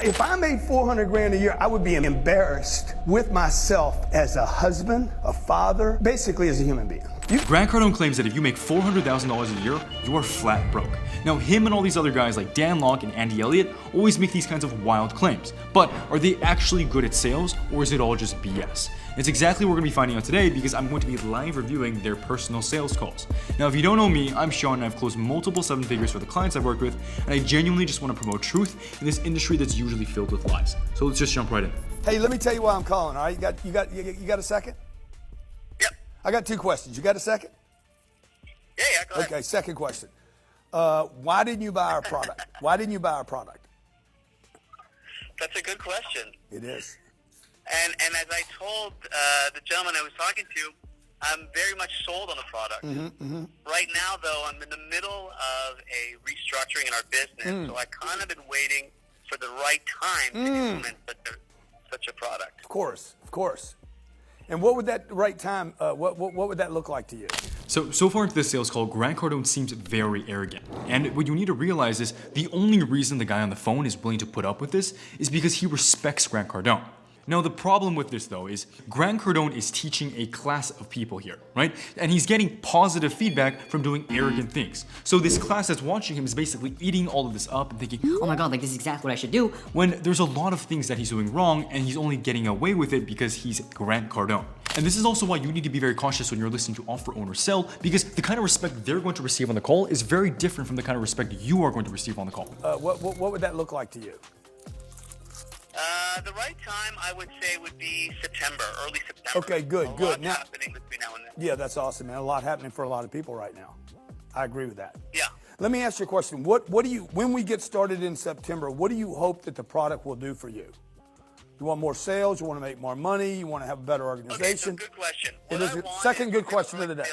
If I made 400 grand a year, I would be embarrassed with myself as a husband, a father, basically as a human being. Grant Cardone claims that if you make $400,000 a year, you are flat broke. Now, him and all these other guys like Dan Lok and Andy Elliott always make these kinds of wild claims. But are they actually good at sales, or is it all just BS? It's exactly what we're going to be finding out today, because I'm going to be live reviewing their personal sales calls. Now, if you don't know me, I'm Sean, and I've closed multiple seven figures for the clients I've worked with, and I genuinely just want to promote truth in this industry that's usually filled with lies. So let's just jump right in. Hey, let me tell you why I'm calling, all right? You got a second? Yep. I got two questions. You got a second? Yeah, go ahead. Okay, second question. Why didn't you buy our product? Why didn't you buy our product? That's a good question. It is. And as I told the gentleman I was talking to, I'm very much sold on the product. Right now, though, I'm in the middle of a restructuring in our business, so I kind of been waiting for the right time to implement such a product. Of course. And what would that right time, what would that look like to you? So far into this sales call, Grant Cardone seems very arrogant. And what you need to realize is the only reason the guy on the phone is willing to put up with this is because he respects Grant Cardone. Now, the problem with this, though, is Grant Cardone is teaching a class of people here, right? And he's getting positive feedback from doing arrogant things. So this class that's watching him is basically eating all of this up and thinking, oh my god, like this is exactly what I should do. When there's a lot of things that he's doing wrong, and he's only getting away with it because he's Grant Cardone. And this is also why you need to be very cautious when you're listening to Offer Owner Sell, because the kind of respect they're going to receive on the call is very different from the kind of respect you are going to receive on the call. What would that look like to you? The right time, I would say, would be September, early September. Okay, good. A lot Now, happening between now and then. yeah, that's awesome, man. A lot happening for a lot of people right now. I agree with that. Yeah. Let me ask you a question. What do you, when we get started in September, what do you hope that the product will do for you? You want more sales? You want to make more money? You want to have a better organization? Okay, so good question. It What is I the want second is good we have a question of growing the day.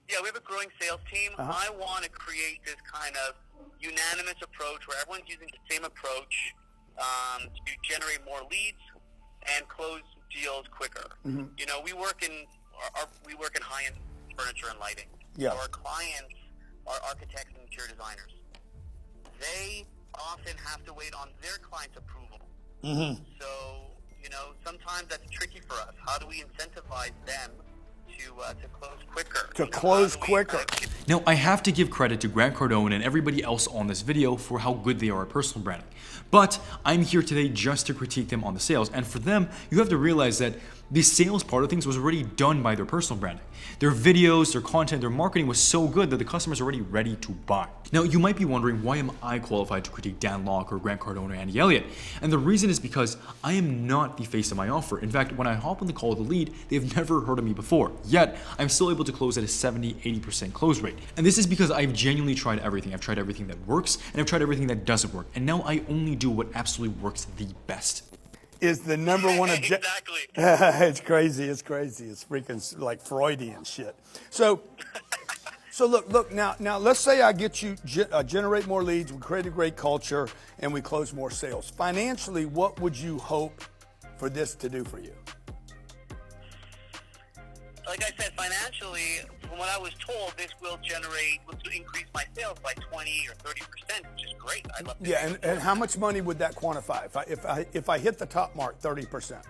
Yeah, we have a growing sales team. I want to create this kind of unanimous approach where everyone's using the same approach to generate more leads and close deals quicker. You know, we work in high-end furniture and lighting. Yeah. So our clients are architects and interior designers. They often have to wait on their client's approval. So, you know, sometimes that's tricky for us. How do we incentivize them to close quicker? To close quicker. Now, I have to give credit to Grant Cardone and everybody else on this video for how good they are at personal branding. But I'm here today just to critique them on the sales. And for them, you have to realize that the sales part of things was already done by their personal branding. Their videos, their content, their marketing was so good that the customers are already ready to buy. Now, you might be wondering, why am I qualified to critique Dan Lok or Grant Cardone or Andy Elliott? And the reason is because I am not the face of my offer. In fact, when I hop on the call with a lead, they've never heard of me before. Yet, I'm still able to close at a 70-80% close rate. And this is because I've genuinely tried everything. I've tried everything that works, and I've tried everything that doesn't work. And now I only do what absolutely works the best. Is the number one Exactly. It's crazy. It's freaking like Freudian shit. So look now let's say I get you generate more leads, we create a great culture, and we close more sales. Financially, what would you hope for this to do for you? Like I said, financially, from what I was told, this will increase my sales by 20 or 30%, which is great. I'd love to. Yeah, and how much money would that quantify if I hit the top mark, 30%?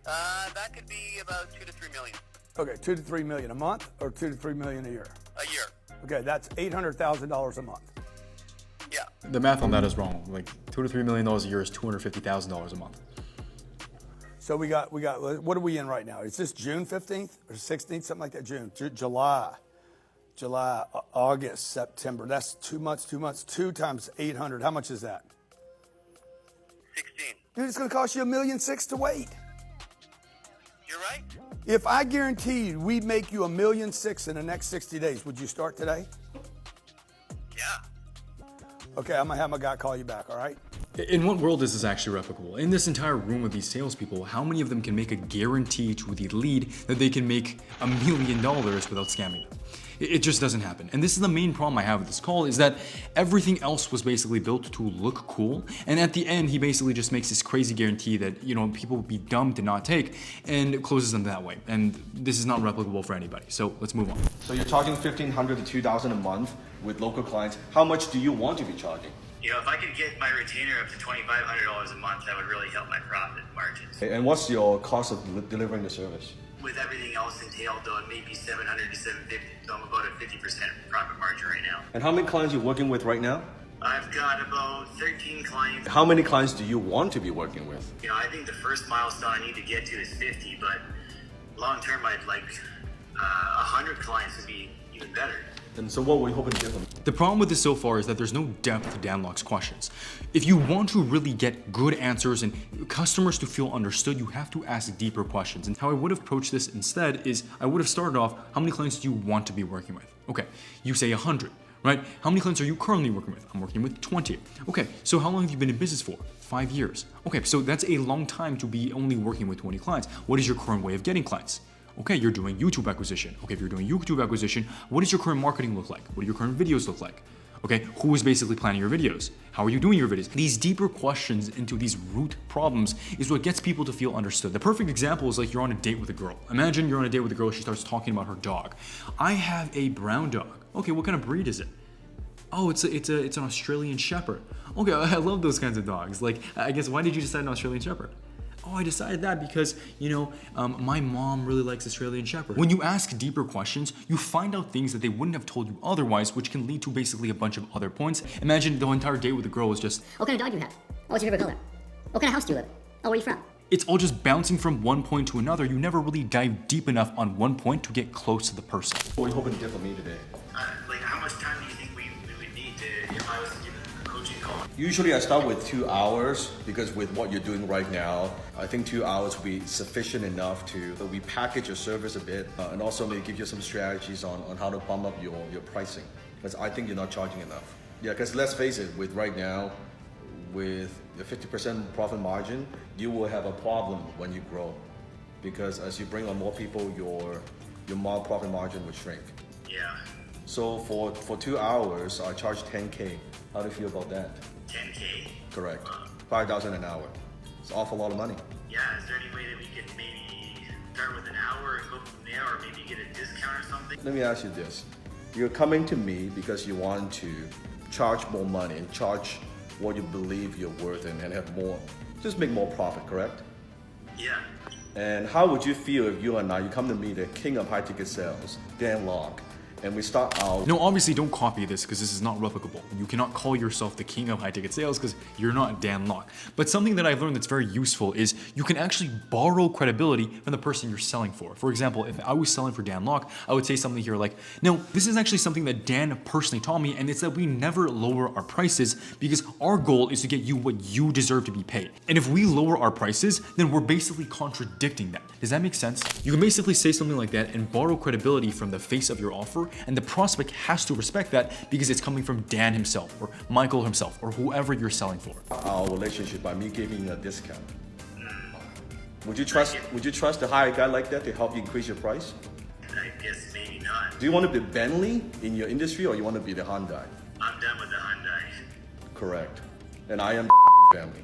That could be about 2 to 3 million. Okay, 2 to 3 million a month, or 2 to 3 million a year? A year. Okay, that's $800,000 a month. Yeah. The math on that is wrong. Like $2 to $3 million a year is $250,000 a month. So we got. What are we in right now? Is this June 15th or 16th, something like that? June, July, August, September. That's 2 months. 2 times 800. How much is that? 16. Dude, it's going to cost you $1.6 million to wait. You're right. If I guaranteed we'd make you $1.6 million in the next 60 days, would you start today? Yeah. Okay, I'm gonna have my guy call you back. All right. In what world is this actually replicable? In this entire room of these salespeople, how many of them can make a guarantee to the lead that they can make $1 million without scamming them? It just doesn't happen. And this is the main problem I have with this call, is that everything else was basically built to look cool. And at the end, he basically just makes this crazy guarantee that, you know, people would be dumb to not take, and closes them that way. And this is not replicable for anybody. So let's move on. So you're charging $1,500 to $2,000 a month with local clients. How much do you want to be charging? You know, if I could get my retainer up to $2,500 a month, that would really help my profit margins. And what's your cost of delivering the service? With everything else entailed, though, it may be $700 to $750, so I'm about a 50% profit margin right now. And how many clients are you working with right now? I've got about 13 clients. How many clients do you want to be working with? You know, I think the first milestone I need to get to is 50, but long term, I'd like 100 clients to be even better. And so what were you hoping to get them? The problem with this so far is that there's no depth to Dan Lok's questions. If you want to really get good answers and customers to feel understood, you have to ask deeper questions. And how I would have approached this instead is I would have started off, how many clients do you want to be working with? Okay, you say 100, right? How many clients are you currently working with? I'm working with 20. Okay, so how long have you been in business for? 5 years. Okay, so that's a long time to be only working with 20 clients. What is your current way of getting clients? Okay, you're doing YouTube acquisition. Okay, if you're doing YouTube acquisition, what does your current marketing look like? What do your current videos look like? Okay, who is basically planning your videos? How are you doing your videos? These deeper questions into these root problems is what gets people to feel understood. The perfect example is like you're on a date with a girl. Imagine you're on a date with a girl, she starts talking about her dog. I have a brown dog. Okay, what kind of breed is it? Oh, it's an Australian Shepherd. Okay, I love those kinds of dogs. Like, I guess, why did you decide an Australian Shepherd? Oh, I decided that because, my mom really likes Australian Shepherd. When you ask deeper questions, you find out things that they wouldn't have told you otherwise, which can lead to basically a bunch of other points. Imagine the entire date with the girl was just, what kind of dog do you have? Oh, what's your favorite color? What kind of house do you live in? Oh, where are you from? it's all just bouncing from one point to another. You never really dive deep enough on one point to get close to the person. What are you hoping to get from me today? Like, how much time do you think we would need to, if I was to give a coaching call? Usually I start with 2 hours because with what you're doing right now, I think 2 hours will be sufficient enough to we package your service a bit and also maybe give you some strategies on how to bump up your pricing. Because I think you're not charging enough. Yeah, because let's face it, with right now, with the 50% profit margin, you will have a problem when you grow. Because as you bring on more people, your profit margin will shrink. Yeah, So for 2 hours, I charge 10K. How do you feel about that? 10K. Correct. 5,000 an hour. It's an awful lot of money. Yeah, is there any way that we could maybe start with an hour and go from there, or maybe get a discount or something? Let me ask you this. You're coming to me because you want to charge more money and charge what you believe you're worth and have more, just make more profit, correct? Yeah. And how would you feel if you come to me, the king of high ticket sales, Dan Lok, and we start out. No, obviously don't copy this because this is not replicable. You cannot call yourself the king of high ticket sales because you're not Dan Lok. But something that I've learned that's very useful is you can actually borrow credibility from the person you're selling for. For example, if I was selling for Dan Lok, I would say something here like, no, this is actually something that Dan personally taught me, and it's that we never lower our prices because our goal is to get you what you deserve to be paid. And if we lower our prices, then we're basically contradicting that. Does that make sense? You can basically say something like that and borrow credibility from the face of your offer, and the prospect has to respect that because it's coming from Dan himself or Michael himself or whoever you're selling for. Our relationship by me giving you a discount. Would you trust a hire guy like that to help you increase your price? I guess maybe not. Do you want to be Bentley in your industry or you want to be the Hyundai? I'm done with the Hyundai. Correct. And I am family.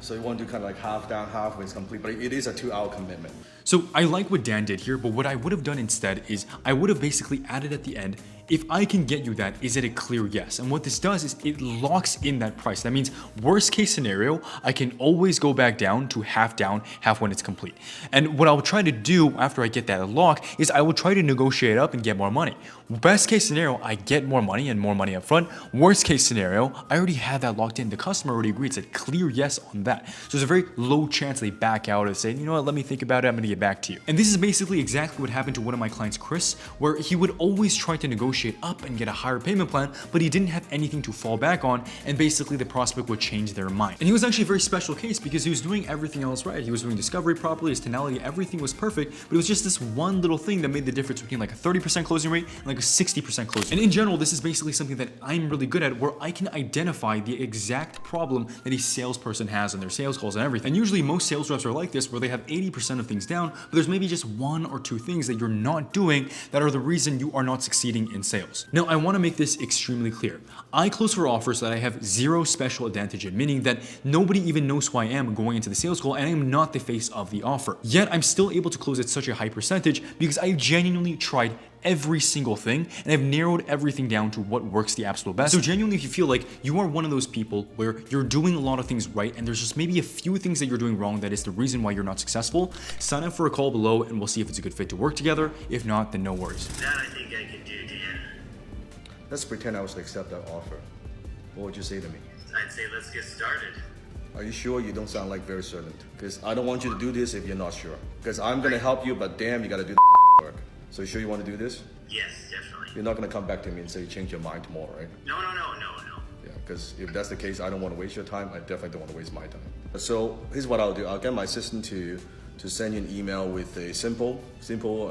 So you want to do kind of like half down, half when it's complete, but it is a 2-hour commitment. So I like what Dan did here, but what I would have done instead is I would have basically added at the end, if I can get you that, is it a clear yes? And what this does is it locks in that price. That means worst case scenario, I can always go back down, half when it's complete. And what I'll try to do after I get that lock is I will try to negotiate up and get more money. Best case scenario, I get more money and more money up front. Worst case scenario, I already had that locked in. The customer already agreed. It's a clear yes on that. So there's a very low chance they back out and say, you know what, let me think about it. I'm gonna get back to you. And this is basically exactly what happened to one of my clients, Chris, where he would always try to negotiate up and get a higher payment plan, but he didn't have anything to fall back on, and basically the prospect would change their mind. And he was actually a very special case because he was doing everything else right. He was doing discovery properly, his tonality, everything was perfect, but it was just this one little thing that made the difference between like a 30% closing rate and like a 60% closing. And in general, this is basically something that I'm really good at, where I can identify the exact problem that a salesperson has in their sales calls and everything. And usually most sales reps are like this, where they have 80% of things down, but there's maybe just 1 or 2 things that you're not doing that are the reason you are not succeeding in sales. Now, I want to make this extremely clear. I close for offers that I have zero special advantage in, meaning that nobody even knows who I am going into the sales call and I am not the face of the offer. Yet I'm still able to close at such a high percentage because I've genuinely tried every single thing and I've narrowed everything down to what works the absolute best. So genuinely, if you feel like you are one of those people where you're doing a lot of things right and there's just maybe a few things that you're doing wrong that is the reason why you're not successful, sign up for a call below and we'll see if it's a good fit to work together. If not, then no worries. That I think I can do, Dan. Let's pretend I was to accept that offer. What would you say to me? I'd say let's get started. Are you sure? You don't sound like very certain. Because I don't want you to do this if you're not sure. Because I'm gonna help you, but damn, you gotta do the work. So you sure you want to do this? Yes, definitely. You're not gonna come back to me and say you changed your mind tomorrow, right? No. Yeah, because if that's the case, I don't want to waste your time. I definitely don't want to waste my time. So here's what I'll do. I'll get my assistant to send you an email with a simple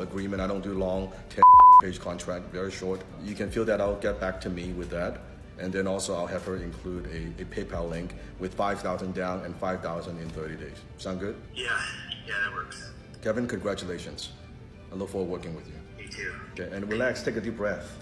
agreement. I don't do long 10-page contract, very short. You can fill that out, get back to me with that. And then also I'll have her include a PayPal link with $5,000 down and $5,000 in 30 days. Sound good? Yeah, that works. Kevin, congratulations. I look forward to working with you. Me too. Okay, and relax, take a deep breath.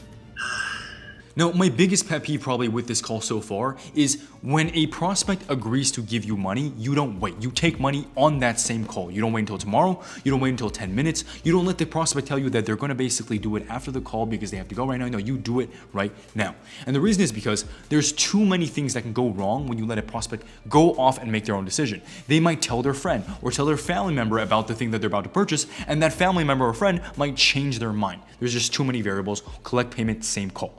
Now, my biggest pet peeve probably with this call so far is when a prospect agrees to give you money, you don't wait. You take money on that same call. You don't wait until tomorrow. You don't wait until 10 minutes. You don't let the prospect tell you that they're going to basically do it after the call because they have to go right now. No, you do it right now. And the reason is because there's too many things that can go wrong when you let a prospect go off and make their own decision. They might tell their friend or tell their family member about the thing that they're about to purchase, and that family member or friend might change their mind. There's just too many variables. Collect payment, same call.